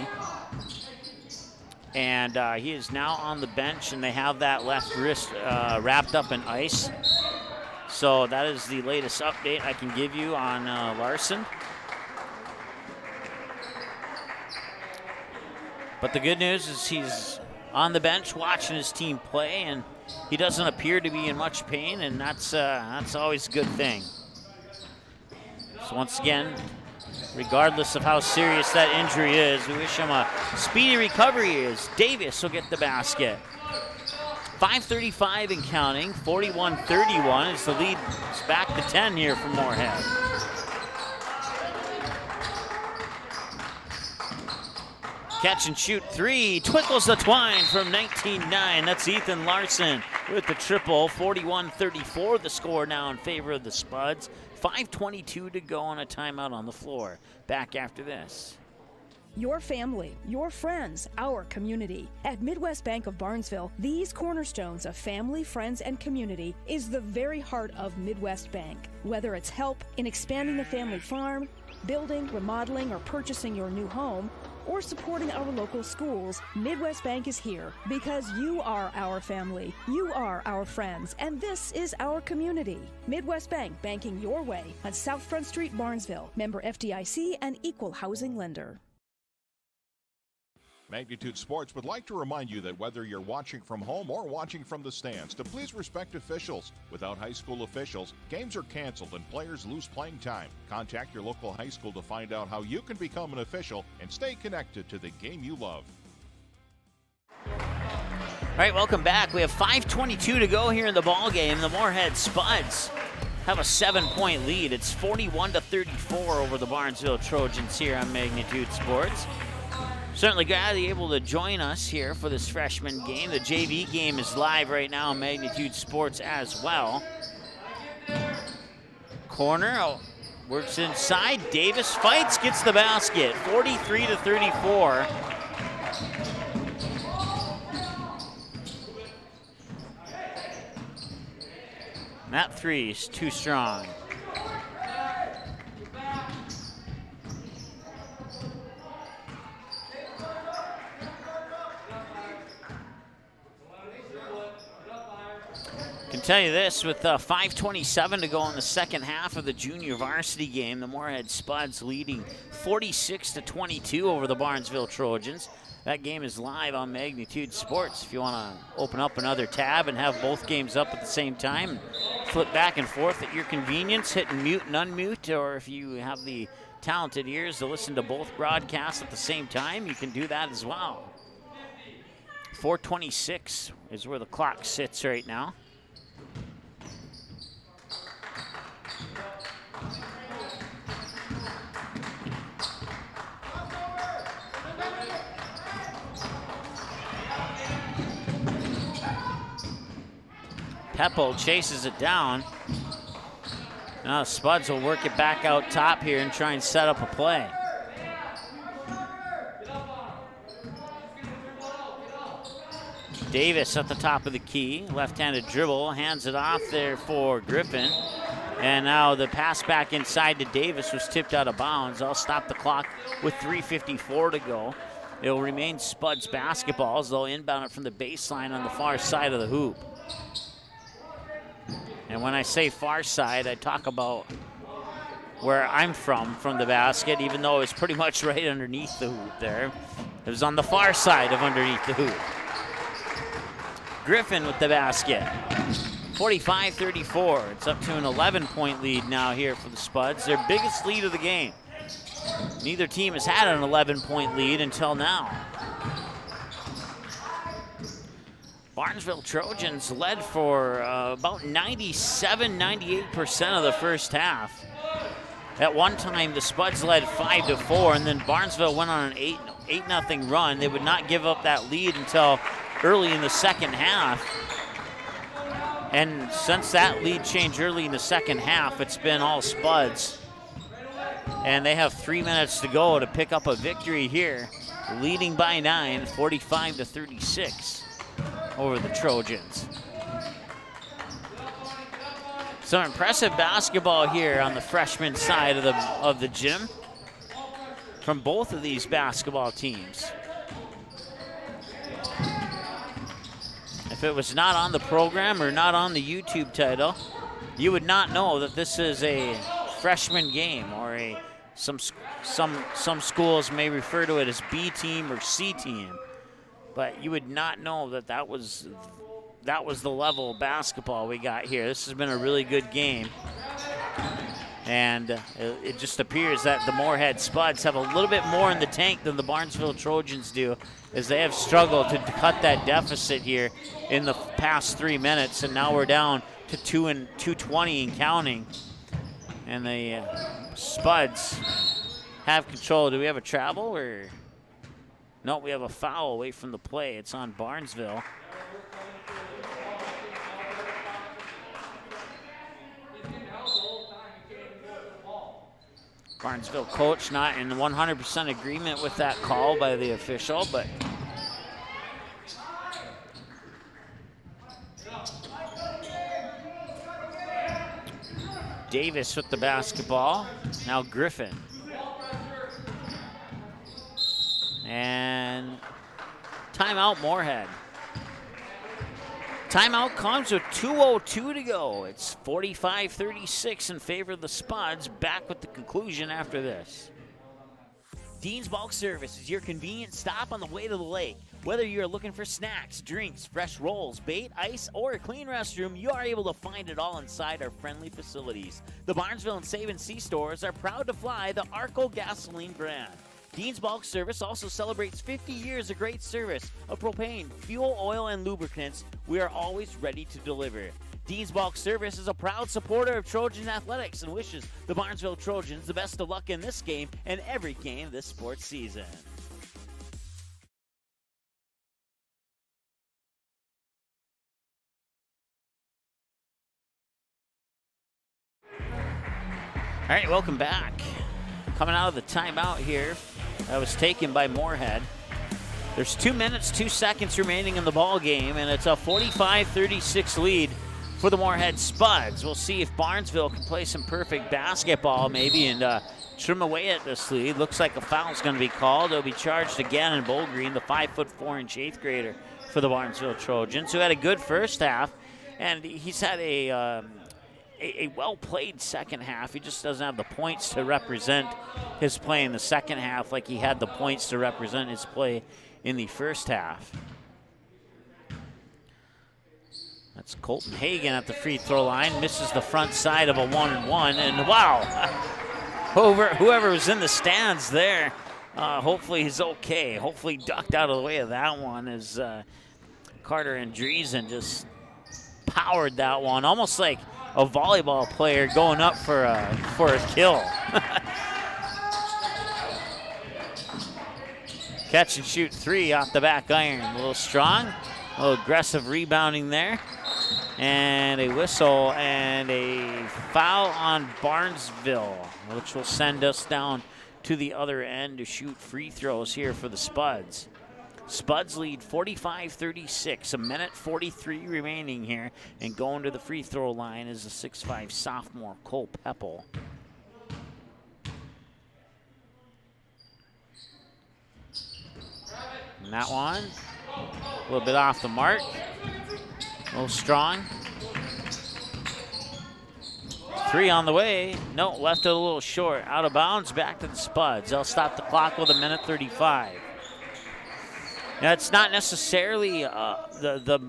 And he is now on the bench, and they have that left wrist wrapped up in ice. So that is the latest update I can give you on Larson. But the good news is he's on the bench watching his team play, and he doesn't appear to be in much pain, and that's always a good thing. So once again, regardless of how serious that injury is, we wish him a speedy recovery as Davis will get the basket. 5:35 and counting, 41-31 as the lead is back to 10 here for Moorhead. Catch and shoot 3, twinkles the twine from 19-9. That's Ethan Larson with the triple. 41-34 the score now in favor of the Spuds. 5:22 to go on a timeout on the floor. Back after this. your family, your friends, our community. At Midwest Bank of Barnesville, these cornerstones of family, friends, and community is the very heart of Midwest Bank. Whether it's help in expanding the family farm, building, remodeling, or purchasing your new home, or supporting our local schools, Midwest Bank is here because you are our family, you are our friends, and this is our community. Midwest Bank, banking your way on South Front Street, Barnesville. Member FDIC and equal housing lender. Magnitude Sports would like to remind you that whether you're watching from home or watching from the stands, to please respect officials. Without high school officials, games are canceled and players lose playing time. Contact your local high school to find out how you can become an official and stay connected to the game you love. All right, welcome back. We have 5:22 to go here in the ball game. The Moorhead Spuds have a 7-point lead. It's 41-34 over the Barnesville Trojans here on Magnitude Sports. Certainly glad you're able to join us here for this freshman game. The JV game is live right now on Magnitude Sports as well. Corner, works inside. Davis fights, gets the basket. 43-34. That three is too strong. Can tell you this, with 5:27 to go in the second half of the junior varsity game, the Moorhead Spuds leading 46-22 over the Barnesville Trojans. That game is live on Magnitude Sports. If you want to open up another tab and have both games up at the same time, flip back and forth at your convenience, hit mute and unmute, or if you have the talented ears to listen to both broadcasts at the same time, you can do that as well. 4:26 is where the clock sits right now. Peppo chases it down. Now Spuds will work it back out top here and try and set up a play. Davis at the top of the key, left-handed dribble, hands it off there for Griffin. And now the pass back inside to Davis was tipped out of bounds. I'll stop the clock with 3:54 to go. It'll remain Spuds basketball as they'll inbound it from the baseline on the far side of the hoop. And when I say far side, I talk about where I'm from the basket, even though it was pretty much right underneath the hoop there. It was on the far side of underneath the hoop. Griffin with the basket. 45-34. It's up to an 11-point lead now here for the Spuds. Their biggest lead of the game. Neither team has had an 11-point lead until now. Barnesville Trojans led for about 97-98% of the first half. At one time, the Spuds led 5-4, and then Barnesville went on an 8-0 run. They would not give up that lead until early in the second half. And since that lead changed early in the second half, it's been all Spuds. And they have 3 minutes to go to pick up a victory here, leading by 9, 45-36 over the Trojans. Some impressive basketball here on the freshman side of the gym from both of these basketball teams. If it was not on the program or not on the YouTube title, you would not know that this is a freshman game, or some schools may refer to it as B team or C team, but you would not know that that was the level of basketball we got here. This has been a really good game, and it just appears that the Moorhead Spuds have a little bit more in the tank than the Barnesville Trojans do, as they have struggled to cut that deficit here in the past 3 minutes, and now we're down to 2:20 and counting. And the Spuds have control. Do we have a travel, or? No, we have a foul away from the play. It's on Barnesville. Barnesville coach not in 100% agreement with that call by the official, but Davis with the basketball. Now Griffin. And timeout Moorhead. Timeout comes with 2:02 to go. It's 45-36 in favor of the Spuds. Back with the conclusion after this. Dean's Bulk Service is your convenient stop on the way to the lake. Whether you're looking for snacks, drinks, fresh rolls, bait, ice, or a clean restroom, you are able to find it all inside our friendly facilities. The Barnesville and Save & See stores are proud to fly the Arco gasoline brand. Dean's Bulk Service also celebrates 50 years of great service of propane, fuel, oil, and lubricants. We are always ready to deliver. Dean's Bulk Service is a proud supporter of Trojan Athletics and wishes the Barnesville Trojans the best of luck in this game and every game this sports season. All right, welcome back. Coming out of the timeout here that was taken by Moorhead. There's 2 minutes, 2 seconds remaining in the ball game, and it's a 45-36 lead for the Moorhead Spuds. We'll see if Barnesville can play some perfect basketball maybe and trim away at this lead. Looks like a foul's going to be called. It'll be charged again in Bull Green, the 5'4" 8th grader for the Barnesville Trojans, who had a good first half, and he's had a well-played second half. He just doesn't have the points to represent his play in the second half like he had the points to represent his play in the first half. That's Colton Hagan at the free throw line. Misses the front side of a 1-and-1. And wow, whoever was in the stands there, hopefully he's okay. Hopefully ducked out of the way of that one as Carter Andreessen just powered that one. Almost like a volleyball player going up for a kill. Catch and shoot three off the back iron. A little strong, a little aggressive rebounding there. And a whistle and a foul on Barnesville, which will send us down to the other end to shoot free throws here for the Spuds. Spuds lead 45-36, a minute 43 remaining here, and going to the free throw line is the 6'5" sophomore Cole Peppel. And that one, a little bit off the mark, a little strong. Three on the way, no, left it a little short, out of bounds, back to the Spuds. They'll stop the clock with a minute 35. Now, it's not necessarily the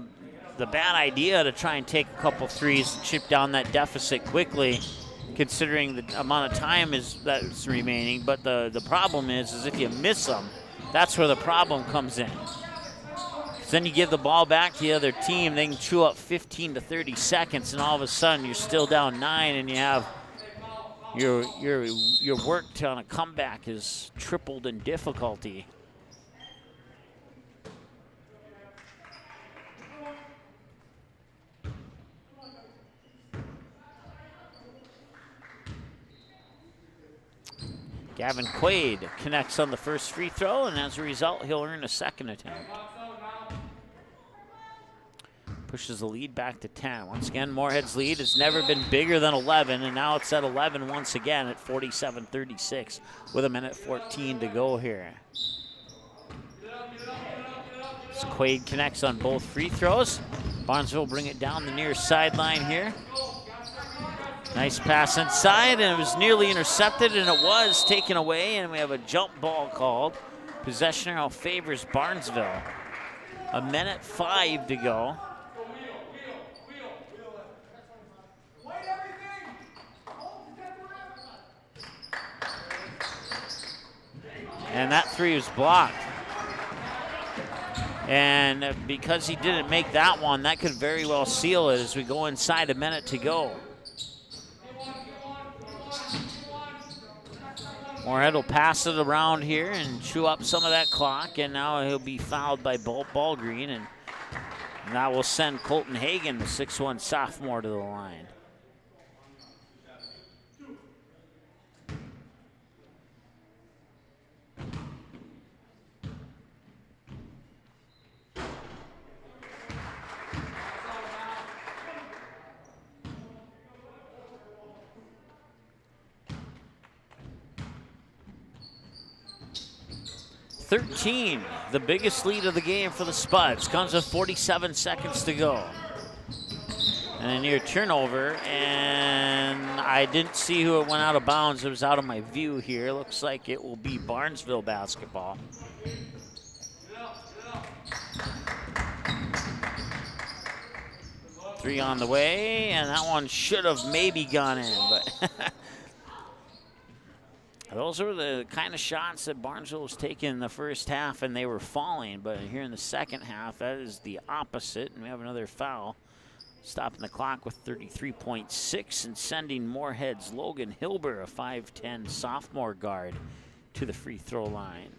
bad idea to try and take a couple threes and chip down that deficit quickly, considering the amount of time that's remaining. But the problem is if you miss them, that's where the problem comes in. Then you give the ball back to the other team, they can chew up 15 to 30 seconds, and all of a sudden you're still down 9, and you have your work on a comeback is tripled in difficulty. Gavin Quaid connects on the first free throw, and as a result, he'll earn a second attempt. Pushes the lead back to 10. Once again, Moorhead's lead has never been bigger than 11, and now it's at 11 once again at 47-36 with a minute 14 to go here. As Quaid connects on both free throws. Barnesville bring it down the near sideline here. Nice pass inside, and it was nearly intercepted, and it was taken away, and we have a jump ball called. Possession now favors Barnesville. A minute 5 to go. And that three was blocked. And because he didn't make that one, that could very well seal it as we go inside a minute to go. Moorhead will pass it around here and chew up some of that clock, and now he'll be fouled by Ball Green, and that will send Colton Hagan, the 6'1" sophomore, to the line. 13, the biggest lead of the game for the Spuds. Comes with 47 seconds to go. And a near turnover, and I didn't see who it went out of bounds. It was out of my view here. Looks like it will be Barnesville basketball. Three on the way, and that one should have maybe gone in, but those are the kind of shots that Barnesville was taking in the first half, and they were falling. But here in the second half, that is the opposite, and we have another foul. Stopping the clock with 33.6 and sending Moorhead's Logan Hilber, a 5'10 sophomore guard, to the free throw line.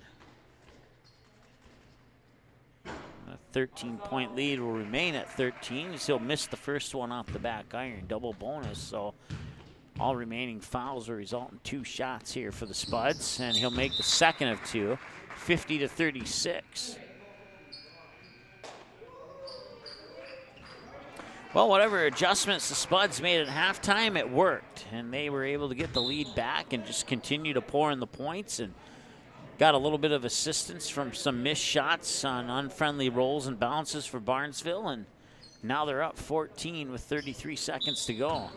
A 13-point lead will remain at 13. He'll miss the first one off the back iron, double bonus. So all remaining fouls will result in 2 shots here for the Spuds, and he'll make the second of 2, 50-36. Well, whatever adjustments the Spuds made at halftime, it worked, and they were able to get the lead back and just continue to pour in the points, and got a little bit of assistance from some missed shots on unfriendly rolls and bounces for Barnesville, and now they're up 14 with 33 seconds to go.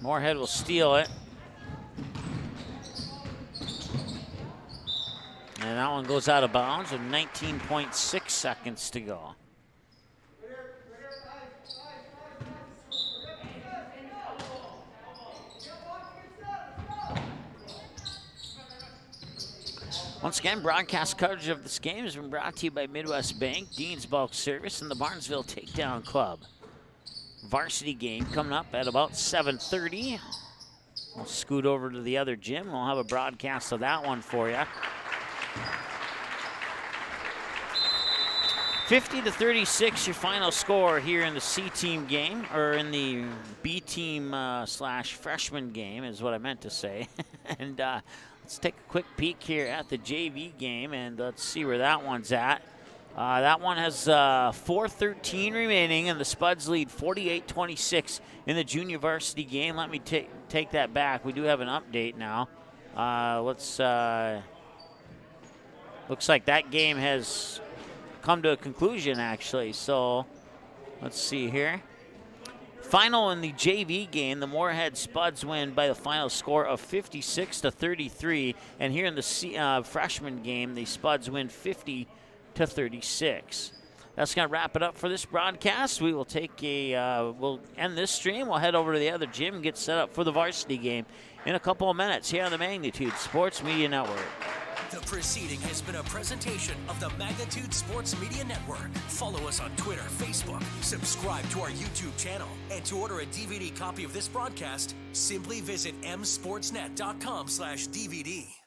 Moorhead will steal it. And that one goes out of bounds with 19.6 seconds to go. Once again, broadcast coverage of this game has been brought to you by Midwest Bank, Dean's Bulk Service, and the Barnesville Takedown Club. Varsity game coming up at about 7:30. We'll scoot over to the other gym. We'll have a broadcast of that one for you. 50-36, your final score here in the C team game, or in the B team slash freshman game is what I meant to say. And let's take a quick peek here at the JV game, and let's see where that one's at. That one has 4:13 remaining, and the Spuds lead 48-26 in the junior varsity game. Let me take that back. We do have an update now. Looks like that game has come to a conclusion, actually. So let's see here. Final in the JV game, the Moorhead Spuds win by the final score of 56-33. And here in the freshman game, the Spuds win 50-36. That's going to wrap it up for this broadcast. We will we'll end this stream. We'll head over to the other gym and get set up for the varsity game in a couple of minutes here on the Magnitude Sports Media Network. The proceeding has been a presentation of the Magnitude Sports Media Network. Follow us on Twitter, Facebook, subscribe to our YouTube channel, and to order a DVD copy of this broadcast, simply visit msportsnet.com/DVD.